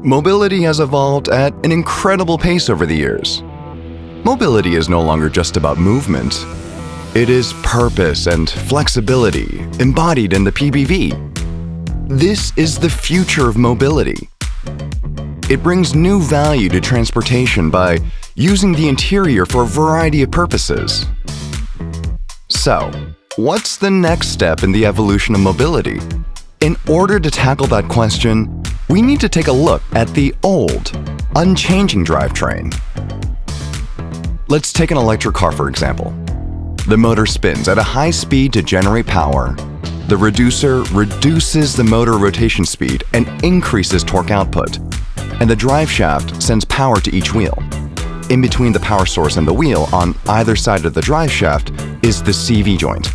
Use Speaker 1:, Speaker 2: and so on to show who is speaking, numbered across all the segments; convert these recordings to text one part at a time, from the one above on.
Speaker 1: Mobility has evolved at an incredible pace over the years. Mobility is no longer just about movement. It is purpose and flexibility embodied in the PBV. This is the future of mobility. It brings new value to transportation by using the interior for a variety of purposes. So, what's the next step in the evolution of mobility? In order to tackle that question, we need to take a look at the old, unchanging drivetrain. Let's take an electric car for example. The motor spins at a high speed to generate power. The reducer reduces the motor rotation speed and increases torque output. And the drive shaft sends power to each wheel. In between the power source and the wheel, on either side of the drive shaft, is the CV joint.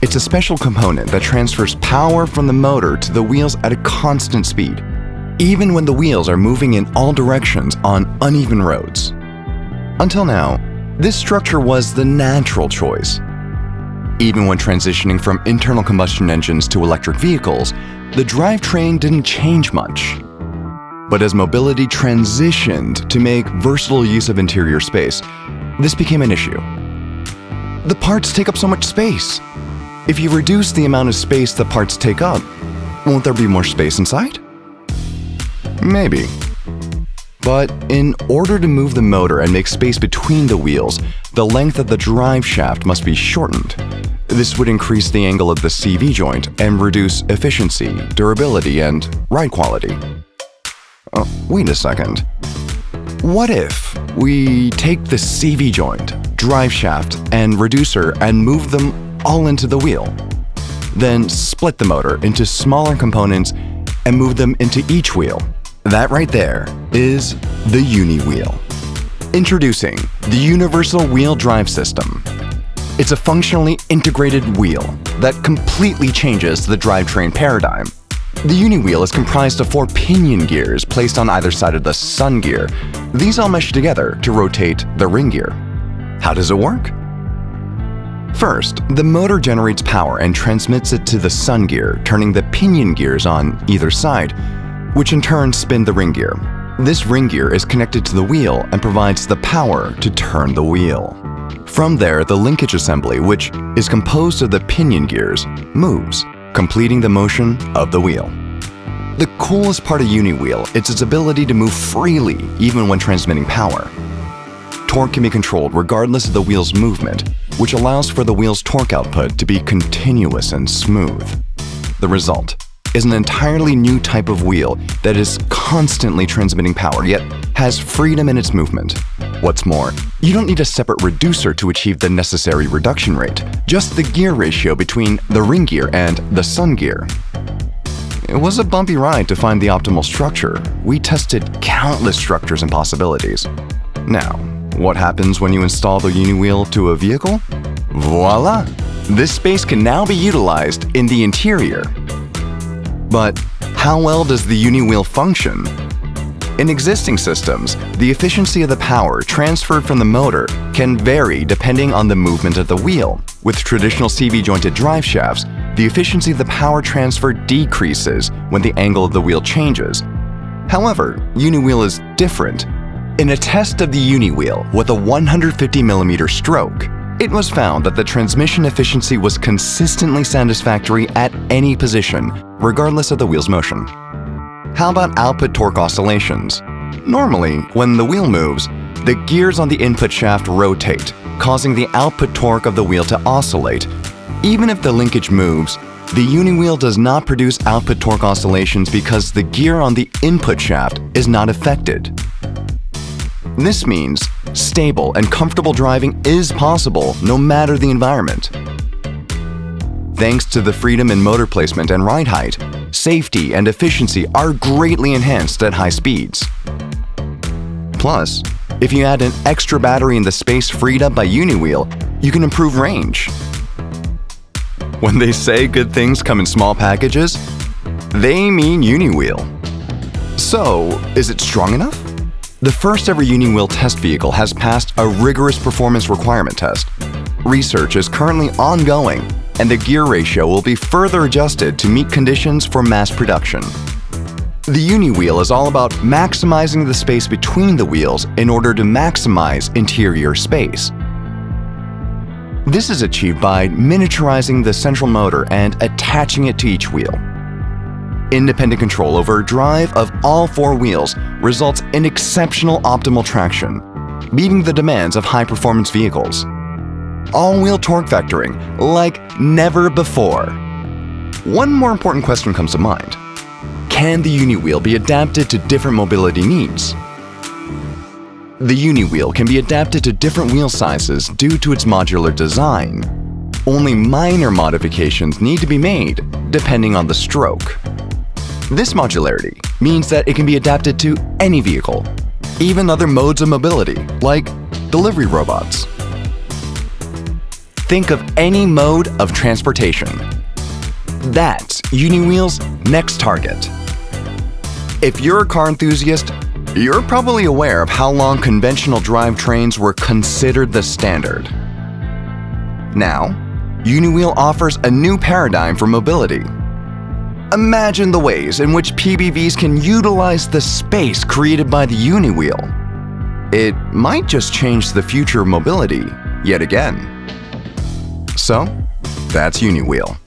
Speaker 1: It's a special component that transfers power from the motor to the wheels at a constant speed, even when the wheels are moving in all directions on uneven roads. Until now, this structure was the natural choice. Even when transitioning from internal combustion engines to electric vehicles, the drivetrain didn't change much. But as mobility transitioned to make versatile use of interior space, this became an issue. The parts take up so much space. If you reduce the amount of space the parts take up, won't there be more space inside? Maybe. But in order to move the motor and make space between the wheels, the length of the drive shaft must be shortened. This would increase the angle of the CV joint and reduce efficiency, durability, and ride quality. Wait a second. What if we take the CV joint, drive shaft, and reducer and move them all into the wheel? Then split the motor into smaller components and move them into each wheel. That right there is the UNI wheel. Introducing the Universal Wheel Drive System. It's a functionally integrated wheel that completely changes the drivetrain paradigm. The UNI wheel is comprised of 4 pinion gears placed on either side of the sun gear. These all mesh together to rotate the ring gear. How does it work? First, the motor generates power and transmits it to the sun gear, turning the pinion gears on either side, which in turn spin the ring gear. This ring gear is connected to the wheel and provides the power to turn the wheel. From there, the linkage assembly, which is composed of the pinion gears, moves, completing the motion of the wheel. The coolest part of UNI wheel is its ability to move freely even when transmitting power. Torque can be controlled regardless of the wheel's movement, which allows for the wheel's torque output to be continuous and smooth. The result is an entirely new type of wheel that is constantly transmitting power, yet has freedom in its movement. What's more, you don't need a separate reducer to achieve the necessary reduction rate, just the gear ratio between the ring gear and the sun gear. It was a bumpy ride to find the optimal structure. We tested countless structures and possibilities. Now, what happens when you install the UNI wheel to a vehicle? Voila! This space can now be utilized in the interior. But how well does the UNI wheel function? In existing systems, the efficiency of the power transferred from the motor can vary depending on the movement of the wheel. With traditional CV-jointed drive shafts, the efficiency of the power transfer decreases when the angle of the wheel changes. However, UNI wheel is different. In a test of the UNI wheel with a 150mm stroke, it was found that the transmission efficiency was consistently satisfactory at any position, regardless of the wheel's motion. How about output torque oscillations? Normally, when the wheel moves, the gears on the input shaft rotate, causing the output torque of the wheel to oscillate. Even if the linkage moves, the UNI wheel does not produce output torque oscillations because the gear on the input shaft is not affected. This means stable and comfortable driving is possible no matter the environment. Thanks to the freedom in motor placement and ride height, safety and efficiency are greatly enhanced at high speeds. Plus, if you add an extra battery in the space freed up by UNI wheel, you can improve range. When they say good things come in small packages, they mean UNI wheel. So, is it strong enough? The first ever UNI wheel test vehicle has passed a rigorous performance requirement test. Research is currently ongoing, and the gear ratio will be further adjusted to meet conditions for mass production. The UNI WHEEL is all about maximizing the space between the wheels in order to maximize interior space. This is achieved by miniaturizing the central motor and attaching it to each wheel. Independent control over drive of all four wheels results in exceptional optimal traction, meeting the demands of high-performance vehicles. All-wheel torque vectoring like never before. One more important question comes to mind. Can the UNI WHEEL be adapted to different mobility needs? The UNI WHEEL can be adapted to different wheel sizes due to its modular design. Only minor modifications need to be made depending on the stroke. This modularity means that it can be adapted to any vehicle, even other modes of mobility like delivery robots. Think of any mode of transportation. That's UNI WHEEL's next target. If you're a car enthusiast, you're probably aware of how long conventional drivetrains were considered the standard. Now, UNI WHEEL offers a new paradigm for mobility. Imagine the ways in which PBVs can utilize the space created by the UNI WHEEL. It might just change the future of mobility yet again. So, that's UNI WHEEL.